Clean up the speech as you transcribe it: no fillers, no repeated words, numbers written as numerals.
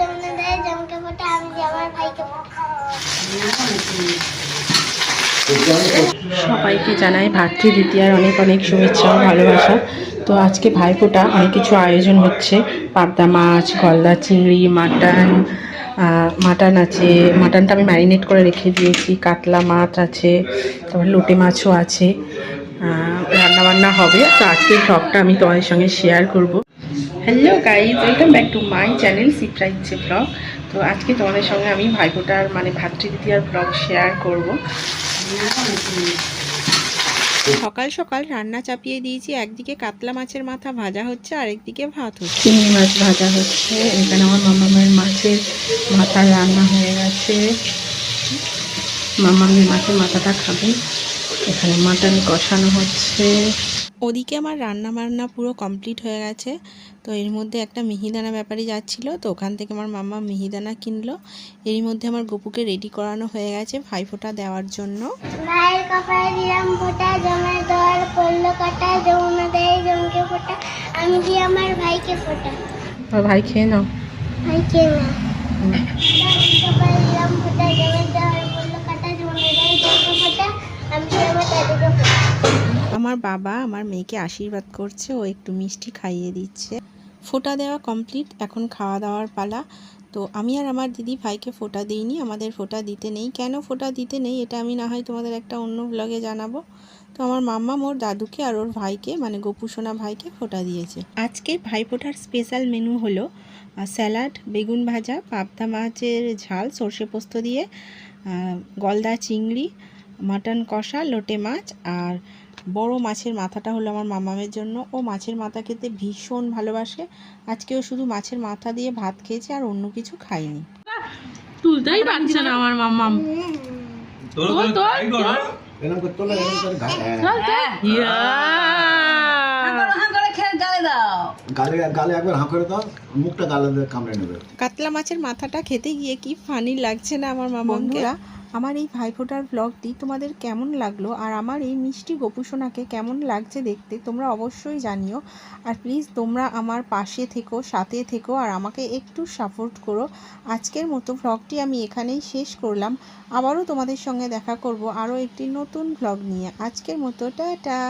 যমুনা দেয় জমকে ফোটা, আমি দিই আমার ভাইকে ফোটা। সবাইকে জানাই ভাতৃদ্বিতীয়ার অনেক অনেক শুভেচ্ছা ও ভালোবাসা। তো আজকে ভাইফোঁটা অনেক কিছু আয়োজন হচ্ছে, পাবদা মাছ, গলদা চিংড়ি, মাটন আছে, মাটনটা আমি ম্যারিনেট করে রেখে দিয়েছি, কাতলা মাছ আছে, তারপর লোটে মাছও আছে, রান্নাবান্না হবে। তো আজকের ব্লগটা আমি তোমাদের সঙ্গে শেয়ার করব। Hello guys, welcome back to my channel Sipra ইচ্ছে ব্লগ। তো আজকে তোমাদের সঙ্গে আমি ভাইফোঁটার মানে ভাতৃদ্বিতীয়ার ব্লগ শেয়ার করব। সকাল সকাল রান্না চাপিয়ে দিয়েছি, একদিকে কাতলা মাছের মাথা ভাজা হচ্ছে আর একদিকে ভাত হচ্ছে, চিংড়ি মাছ ভাজা হচ্ছে। এখানে আমার মামামের মাছের মাথা রান্না হয়ে গেছে, মামামের মাছের মাথাটা খাবে। এখানে মাটন কষানো হচ্ছে। ওদিকে আমার রান্না বান্না পুরো কমপ্লিট হয়ে গেছে। তো এর মধ্যে একটা মিহিদানা ব্যাপারী যাচ্ছিল, তো ওখান থেকে আমার মামা মিহিদানা কিনলো। এর মধ্যে আমার গপুকে রেডি করানো হয়ে গেছে ভাইফোঁটা দেওয়ার জন্য। ভাইয়ের কপালে দিলাম ফোটা, জমের দর পড়লো কাটা, যমুনা দেয় জমকে ফোটা, আমি দিই আমার ভাইকে ফোটা। আর ভাই খেয়ে নাও। ভাইকে না কপালে দিলাম ফোটা, জমের দর পড়লো কাটা, যমুনা দেয় জমকে ফোটা, আমি দিই আমার দাদুকে ফোটা। আমার বাবা আমার মেয়েকে আশীর্বাদ করছে, ও একটু মিষ্টি খাইয়ে দিচ্ছে। ফোঁটা দেওয়া কমপ্লিট, এখন খাওয়া দাওয়ার পালা। তো আমি আর আমার দিদি ভাইকে ফোঁটা দিইনি, আমাদের ফোঁটা দিতে নেই। কেন ফোঁটা দিতে নেই এটা আমি না হয় তোমাদের একটা অন্য ব্লগে জানাবো। তো আমার মাম্মা ওর দাদুকে আর ওর ভাইকে মানে গোপুসোনা ভাইকে ফোঁটা দিয়েছে। আজকে ভাইফোঁটার স্পেশাল মেনু হলো স্যালাড, বেগুন ভাজা, পাবদা মাছের ঝাল সর্ষে পোস্ত দিয়ে, গলদা চিংড়ি, মাটন কষা, লোটে মাছ, আর বড় মাছের মাথাটা হলো আমার মামামের জন্য। ও মাছের মাথা খেতে ভীষণ ভালোবাসে। আজকেও শুধু মাছের মাথা দিয়ে ভাত খেয়েছে, আর অন্য কিছু খাইনি। তুলতেই পারছে না আমার মামাম। কাতলা মাছের মাথাটা খেতে গিয়ে কি ফানি লাগছে না আমার মামাকে। আমার এই ভাইফোঁটার ব্লগটি তোমাদের কেমন লাগলো, আর আমার এই মিষ্টি গোপুসোনাকে কেমন লাগছে দেখতে, তোমরা অবশ্যই জানিও। আর প্লিজ তোমরা আমার পাশে থেকো, সাথে থেকো, আর আমাকে একটু সাপোর্ট করো। আজকের মতো ব্লগটি আমি এখানেই শেষ করলাম। আবারও তোমাদের সঙ্গে দেখা করব আরও একটি নতুন ব্লগ নিয়ে। আজকের মতো টাটা।